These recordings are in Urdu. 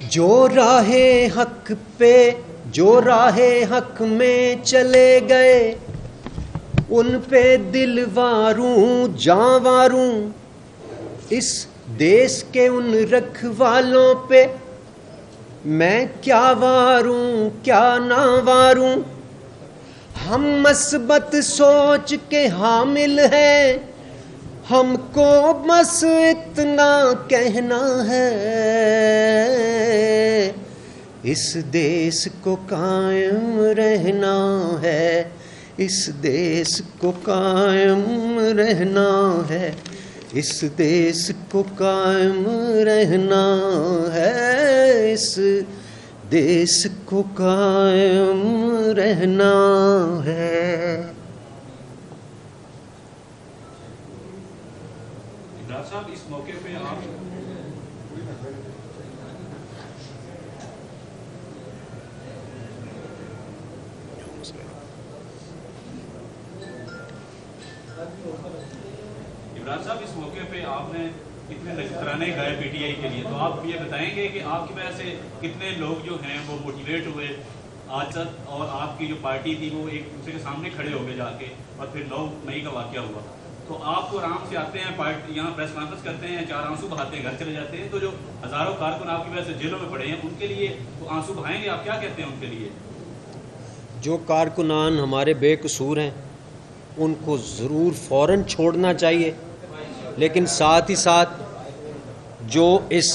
جو راہ حق پہ جو راہ حق میں چلے گئے ان پہ دل واروں جاں واروں، اس دیس کے ان رکھوالوں پہ میں کیا واروں کیا نہ واروں۔ ہم مثبت سوچ کے حامل ہیں، ہم کو بس اتنا کہنا ہے، اس دیس کو قائم رہنا ہے، اس دیس کو قائم رہنا ہے، اس دیس کو قائم رہنا ہے، اس دیس کو قائم رہنا ہے۔ عمران صاحب، اس موقع پہ آپ نے کتنے نذرانے گائے پی ٹی آئی کے لیے، تو آپ یہ بتائیں گے کہ آپ کی وجہ سے کتنے لوگ جو ہیں وہ موٹیویٹ ہوئے آج تک، اور آپ کی جو پارٹی تھی وہ ایک دوسرے کے سامنے کھڑے ہو گئے جا کے، اور پھر 9 مئی کا واقعہ ہوا۔ تو آپ تو آرام سے آتے ہیں پارٹی یہاں پریس کانفرنس کرتے ہیں، 4 آنسو بہاتے ہیں، گھر چلے جاتے ہیں، تو جو ہزاروں کارکن آپ کی وجہ سے جیلوں میں پڑے ہیں ان کے لیے تو آنسو بہائیں گے، آپ کیا کہتے ہیں ان کے لیے؟ جو کارکنان ہمارے بے قصور ہیں ان کو ضرور فوراً چھوڑنا چاہیے، لیکن ساتھ ہی ساتھ جو اس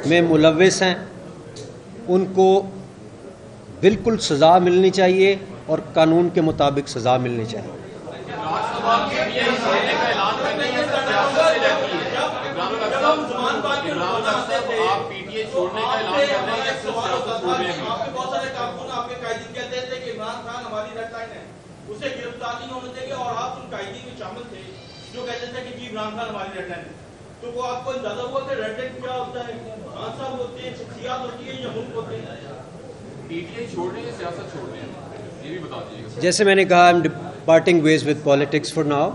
میں ملوث ہیں ان کو بالکل سزا ملنی چاہیے اور قانون کے مطابق سزا ملنی چاہیے۔ اسے گرفتار نہیں ہونے دیں گے، اور آپ ان قائدین میں شامل تھے جو کہتے تھے کہ جی عمران خان ہماری ریڈ لائن ہے، تو وہ آپ کو اندازہ ہوا کہ ریڈ لائن کیا ہوتا ہے؟ خان صاحب ہوتے ہیں، شخصیات ہوتی ہیں یا ملک ہوتے ہیں؟ پی ٹی آئی چھوڑ رہے ہیں، سیاست چھوڑ رہے ہیں، یہ بھی بتا دیجیے۔ جیسے میں نے کہا I'm parting ways with politics for now،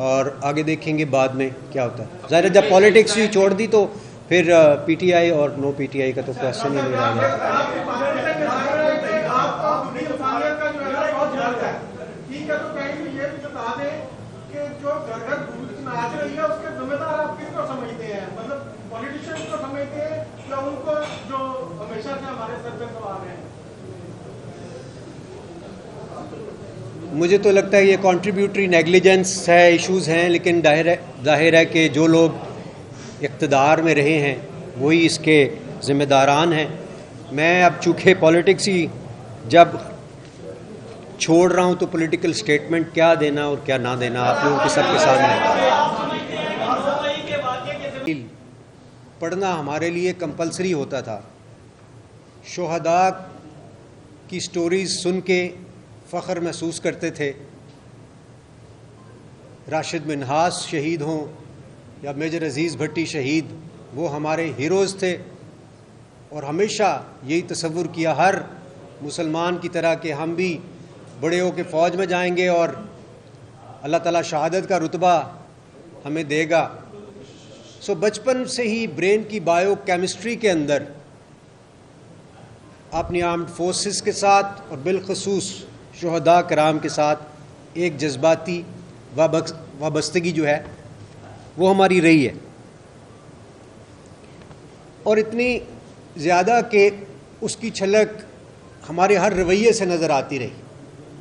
اور آگے دیکھیں گے بعد میں کیا ہوتا ہے۔ ظاہر ہے جب پالیٹکس ہی چھوڑ دی تو پھر پی ٹی آئی اور نو پی ٹی آئی کا تو کوشچن ہی نہیں رہ گیا۔ مجھے تو لگتا ہے یہ کنٹریبیوٹری نیگلیجنس ہے، ایشوز ہیں، لیکن ظاہر ہے کہ جو لوگ اقتدار میں رہے ہیں وہی اس کے ذمہ داران ہیں۔ میں اب چونکہ پالیٹکس ہی جب چھوڑ رہا ہوں تو پولیٹیکل سٹیٹمنٹ کیا دینا اور کیا نہ دینا آپ لوگوں کے سب کے سامنے۔ پڑھنا ہمارے لیے کمپلسری ہوتا تھا، شہداء کی سٹوریز سن کے فخر محسوس کرتے تھے، راشد منہاس شہید ہوں یا میجر عزیز بھٹی شہید، وہ ہمارے ہیروز تھے، اور ہمیشہ یہی تصور کیا ہر مسلمان کی طرح کہ ہم بھی بڑے ہو کے فوج میں جائیں گے اور اللہ تعالیٰ شہادت کا رتبہ ہمیں دے گا۔ سو بچپن سے ہی برین کی بائیو کیمسٹری کے اندر اپنی آرمڈ فورسز کے ساتھ اور بالخصوص شہداء کرام کے ساتھ ایک جذباتی وابستگی جو ہے وہ ہماری رہی ہے، اور اتنی زیادہ کہ اس کی چھلک ہمارے ہر رویے سے نظر آتی رہی۔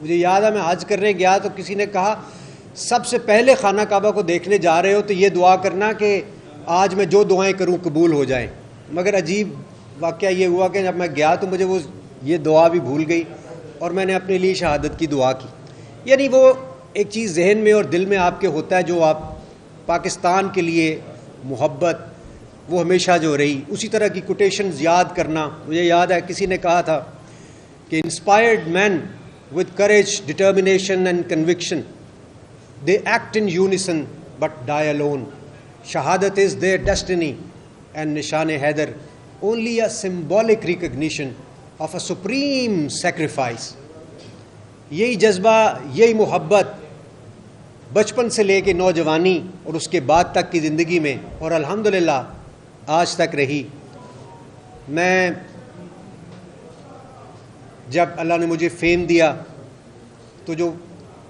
مجھے یاد ہے میں حج کرنے گیا تو کسی نے کہا سب سے پہلے خانہ کعبہ کو دیکھنے جا رہے ہو تو یہ دعا کرنا کہ آج میں جو دعائیں کروں قبول ہو جائیں۔ مگر عجیب واقعہ یہ ہوا کہ جب میں گیا تو مجھے وہ یہ دعا بھی بھول گئی اور میں نے اپنے لیے شہادت کی دعا کی۔ یعنی وہ ایک چیز ذہن میں اور دل میں آپ کے ہوتا ہے، جو آپ پاکستان کے لیے محبت وہ ہمیشہ جو رہی، اسی طرح کی کوٹیشنز یاد کرنا۔ مجھے یاد ہے کسی نے کہا تھا کہ inspired man with courage, determination and conviction, they act in unison but die alone. Shahadat is their destiny and Nishan-e-Haidar only a symbolic recognition of a supreme sacrifice. یہی جذبہ، یہی محبت بچپن سے لے کے نوجوانی اور اس کے بعد تک کی زندگی میں اور الحمدللہ آج تک رہی۔ میں جب اللہ نے مجھے فیم دیا تو جو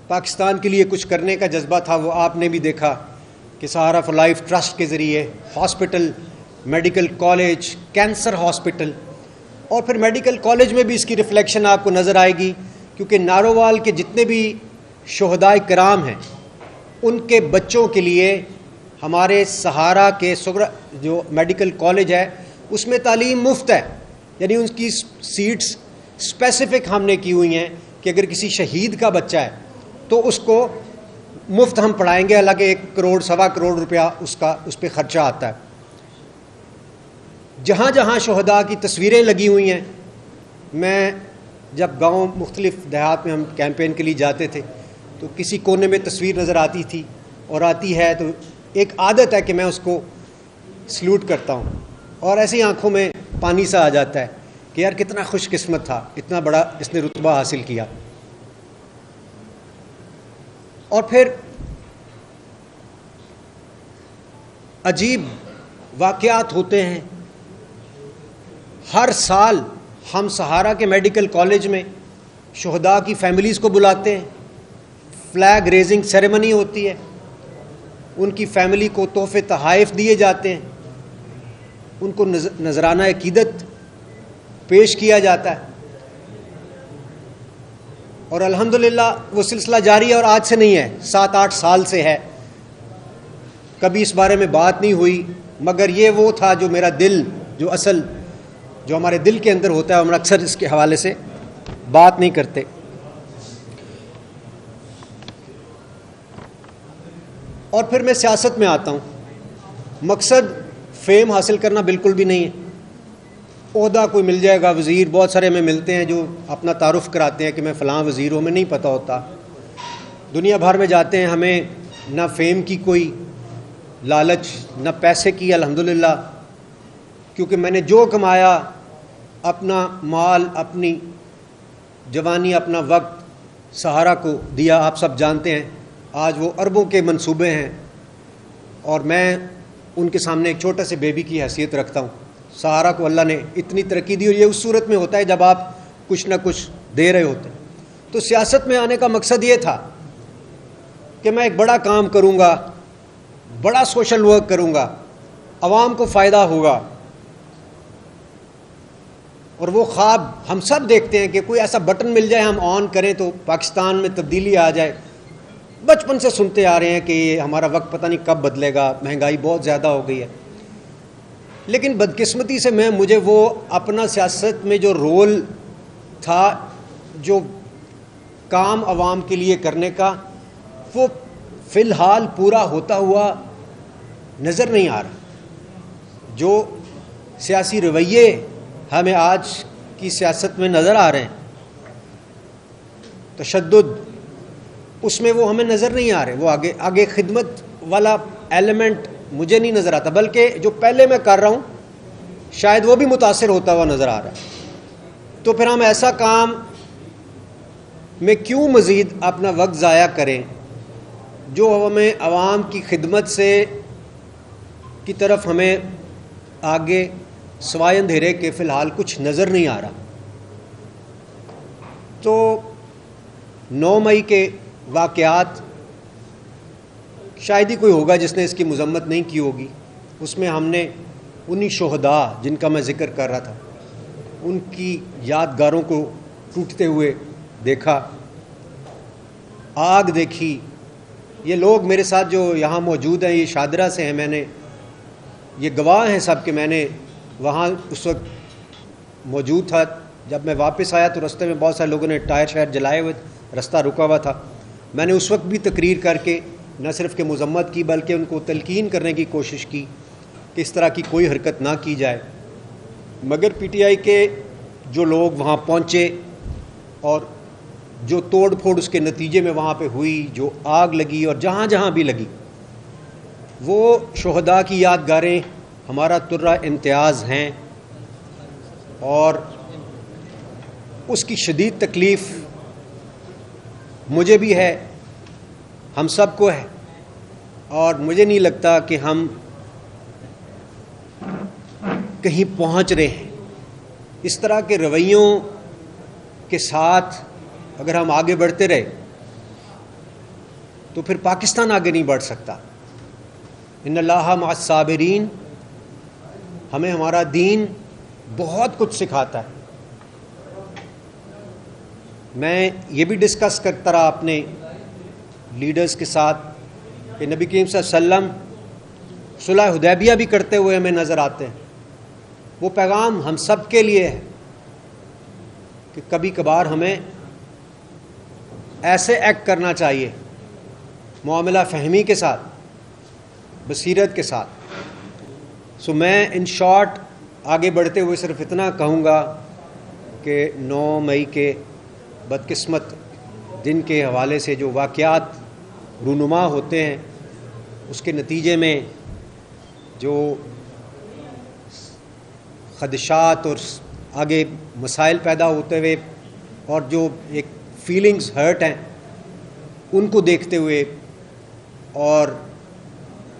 پاکستان کے لیے کچھ کرنے کا جذبہ تھا وہ آپ نے بھی دیکھا کہ سہارا فار لائف ٹرسٹ کے ذریعے hospital, medical college, cancer hospital, اور پھر میڈیکل کالج میں بھی اس کی ریفلیکشن آپ کو نظر آئے گی، کیونکہ نارووال کے جتنے بھی شہداء کرام ہیں ان کے بچوں کے لیے ہمارے سہارا کے جو میڈیکل کالج ہے اس میں تعلیم مفت ہے. یعنی ان کی سیٹس اسپیسیفک ہم نے کی ہوئی ہیں کہ اگر کسی شہید کا بچہ ہے تو اس کو مفت ہم پڑھائیں گے، حالانکہ 1 کروڑ سوا کروڑ روپیہ اس پہ خرچہ آتا ہے. جہاں جہاں شہداء کی تصویریں لگی ہوئی ہیں، میں جب گاؤں مختلف دیہات میں ہم کیمپین کے لیے جاتے تھے تو کسی کونے میں تصویر نظر آتی تھی اور آتی ہے تو ایک عادت ہے کہ میں اس کو سلوٹ کرتا ہوں، اور ایسے ہی آنکھوں میں پانی سا آ جاتا ہے کہ یار کتنا خوش قسمت تھا، اتنا بڑا اس نے رتبہ حاصل کیا. اور پھر عجیب واقعات ہوتے ہیں. ہر سال ہم سہارا کے میڈیکل کالج میں شہداء کی فیملیز کو بلاتے ہیں، فلیگ ریزنگ سیریمنی ہوتی ہے، ان کی فیملی کو تحفے تحائف دیے جاتے ہیں، ان کو نذرانہ عقیدت پیش کیا جاتا ہے. اور الحمدللہ وہ سلسلہ جاری ہے، اور آج سے نہیں ہے، 7-8 سال سے ہے. کبھی اس بارے میں بات نہیں ہوئی، مگر یہ وہ تھا جو میرا دل، جو ہمارے دل کے اندر ہوتا ہے، ہم اکثر اس کے حوالے سے بات نہیں کرتے. اور پھر میں سیاست میں آتا ہوں. مقصد فیم حاصل کرنا بالکل بھی نہیں ہے. عہدہ کوئی مل جائے گا، وزیر بہت سارے ہمیں ملتے ہیں جو اپنا تعارف کراتے ہیں کہ میں فلاں وزیر ہوں، ہمیں نہیں پتہ ہوتا. دنیا بھر میں جاتے ہیں، ہمیں نہ فیم کی کوئی لالچ نہ پیسے کی، الحمدللہ، کیونکہ میں نے جو کمایا، اپنا مال، اپنی جوانی، اپنا وقت سہارا کو دیا. آپ سب جانتے ہیں آج وہ اربوں کے منصوبے ہیں، اور میں ان کے سامنے ایک چھوٹے سے بیبی کی حیثیت رکھتا ہوں. سہارا کو اللہ نے اتنی ترقی دی، اور یہ اس صورت میں ہوتا ہے جب آپ کچھ نہ کچھ دے رہے ہوتے ہیں. تو سیاست میں آنے کا مقصد یہ تھا کہ میں ایک بڑا کام کروں گا، بڑا سوشل ورک کروں گا، عوام کو فائدہ ہوگا. اور وہ خواب ہم سب دیکھتے ہیں کہ کوئی ایسا بٹن مل جائے، ہم آن کریں تو پاکستان میں تبدیلی آ جائے. بچپن سے سنتے آ رہے ہیں کہ یہ ہمارا وقت پتہ نہیں کب بدلے گا، مہنگائی بہت زیادہ ہو گئی ہے. لیکن بدقسمتی سے مجھے وہ اپنا سیاست میں جو رول تھا، جو کام عوام کے لیے کرنے کا، وہ فی الحال پورا ہوتا ہوا نظر نہیں آ رہا. جو سیاسی رویے ہمیں آج کی سیاست میں نظر آ رہے ہیں، تشدد، اس میں وہ ہمیں نظر نہیں آ رہے. وہ آگے خدمت والا ایلیمنٹ مجھے نہیں نظر آتا، بلکہ جو پہلے میں کر رہا ہوں شاید وہ بھی متاثر ہوتا ہوا نظر آ رہا ہے. تو پھر ہم ایسا کام میں کیوں مزید اپنا وقت ضائع کریں جو ہمیں عوام کی خدمت سے کی طرف ہمیں آگے سوائے اندھیرے کے فی الحال کچھ نظر نہیں آ رہا. تو 9 مئی کے واقعات شاید ہی کوئی ہوگا جس نے اس کی مذمت نہیں کی ہوگی. اس میں ہم نے انہی شہداء جن کا میں ذکر کر رہا تھا، ان کی یادگاروں کو ٹوٹتے ہوئے دیکھا، آگ دیکھی. یہ لوگ میرے ساتھ جو یہاں موجود ہیں، یہ شادرہ سے ہیں، میں نے یہ گواہ ہیں سب کہ میں نے وہاں اس وقت موجود تھا. جب میں واپس آیا تو رستے میں بہت سارے لوگوں نے ٹائر شائر جلائے ہوئے، رستہ رکا ہوا تھا. میں نے اس وقت بھی تقریر کر کے نہ صرف کہ مذمت کی بلکہ ان کو تلقین کرنے کی کوشش کی کہ اس طرح کی کوئی حرکت نہ کی جائے. مگر پی ٹی آئی کے جو لوگ وہاں پہنچے اور جو توڑ پھوڑ اس کے نتیجے میں وہاں پہ ہوئی، جو آگ لگی اور جہاں جہاں بھی لگی، وہ شہداء کی یادگاریں ہمارا ترہ امتیاز ہیں. اور اس کی شدید تکلیف مجھے بھی ہے، ہم سب کو ہے، اور مجھے نہیں لگتا کہ ہم کہیں پہنچ رہے ہیں. اس طرح کے رویوں کے ساتھ اگر ہم آگے بڑھتے رہے تو پھر پاکستان آگے نہیں بڑھ سکتا۔ ان اللہ مع الصابرین، ہمیں ہمارا دین بہت کچھ سکھاتا ہے۔ میں یہ بھی ڈسکس کرتا رہا اپنے لیڈرز کے ساتھ کہ نبی کریم صلی اللہ علیہ وسلم صلح حدیبیہ بھی کرتے ہوئے ہمیں نظر آتے ہیں۔ وہ پیغام ہم سب کے لیے ہے کہ کبھی کبھار ہمیں ایسے ایکٹ کرنا چاہیے، معاملہ فہمی کے ساتھ، بصیرت کے ساتھ۔ میں ان شارٹ آگے بڑھتے ہوئے صرف اتنا کہوں گا کہ 9 مئی کے بدقسمت دن کے حوالے سے جو واقعات رونما ہوتے ہیں، اس کے نتیجے میں جو خدشات اور آگے مسائل پیدا ہوتے ہوئے اور جو ایک فیلنگز ہرٹ ہیں، ان کو دیکھتے ہوئے اور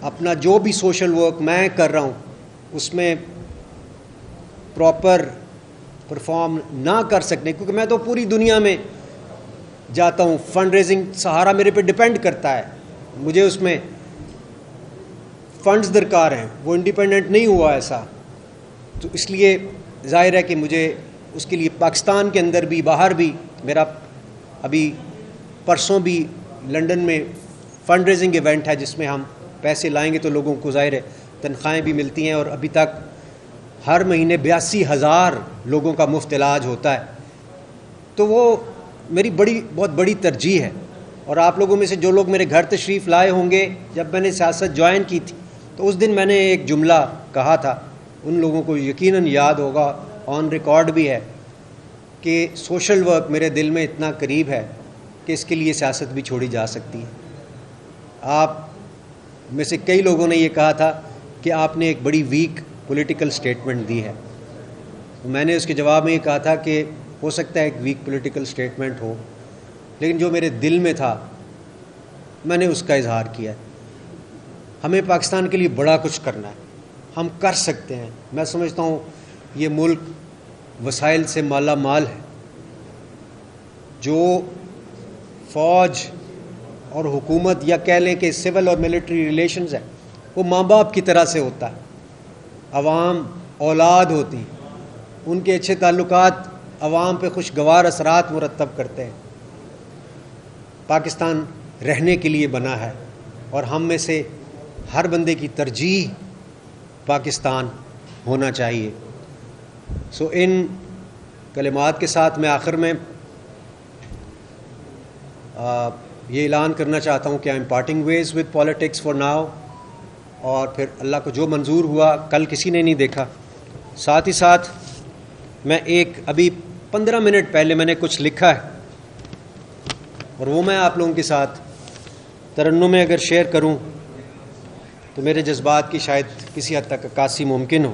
اپنا جو بھی سوشل ورک میں کر رہا ہوں اس میں پراپر پرفارم نہ کر سکنے، کیونکہ میں تو پوری دنیا میں جاتا ہوں، فنڈ ریزنگ سہارا میرے پہ ڈیپینڈ کرتا ہے، مجھے اس میں فنڈز درکار ہیں، وہ انڈیپینڈنٹ نہیں ہوا ایسا، تو اس لیے ظاہر ہے کہ مجھے اس کے لیے پاکستان کے اندر بھی باہر بھی، میرا ابھی پرسوں بھی لنڈن میں فنڈ ریزنگ ایونٹ ہے جس میں ہم پیسے لائیں گے تو لوگوں کو ظاہر ہے تنخواہیں بھی ملتی ہیں، اور ابھی تک ہر مہینے 82,000 لوگوں کا مفت علاج ہوتا ہے، تو وہ میری بہت بڑی ترجیح ہے۔ اور آپ لوگوں میں سے جو لوگ میرے گھر تشریف لائے ہوں گے جب میں نے سیاست جوائن کی تھی تو اس دن میں نے ایک جملہ کہا تھا، ان لوگوں کو یقیناً یاد ہوگا، آن ریکارڈ بھی ہے، کہ سوشل ورک میرے دل میں اتنا قریب ہے کہ اس کے لیے سیاست بھی چھوڑی جا سکتی ہے۔ آپ میں سے کئی لوگوں نے یہ کہا تھا کہ آپ نے ایک بڑی ویک پولیٹیکل سٹیٹمنٹ دی ہے، میں نے اس کے جواب میں یہ کہا تھا کہ ہو سکتا ہے ایک ویک پولیٹیکل سٹیٹمنٹ ہو، لیکن جو میرے دل میں تھا میں نے اس کا اظہار کیا ہے۔ ہمیں پاکستان کے لیے بڑا کچھ کرنا ہے، ہم کر سکتے ہیں۔ میں سمجھتا ہوں یہ ملک وسائل سے مالا مال ہے، جو فوج اور حکومت یا کہہ لیں کہ سول اور ملٹری ریلیشنز ہیں وہ ماں باپ کی طرح سے ہوتا ہے، عوام اولاد ہوتی ہیں، ان کے اچھے تعلقات عوام پہ خوشگوار اثرات مرتب کرتے ہیں۔ پاکستان رہنے کے لیے بنا ہے اور ہم میں سے ہر بندے کی ترجیح پاکستان ہونا چاہیے۔ ان کلمات کے ساتھ میں آخر میں یہ اعلان کرنا چاہتا ہوں کہ I am parting ways with politics for now, اور پھر اللہ کو جو منظور ہوا کل کسی نے نہیں دیکھا۔ ساتھ ہی ساتھ میں ابھی 15 منٹ پہلے میں نے کچھ لکھا ہے اور وہ میں آپ لوگوں کے ساتھ ترنم میں اگر شیئر کروں تو میرے جذبات کی شاید کسی حد تک عکاسی ممکن ہو۔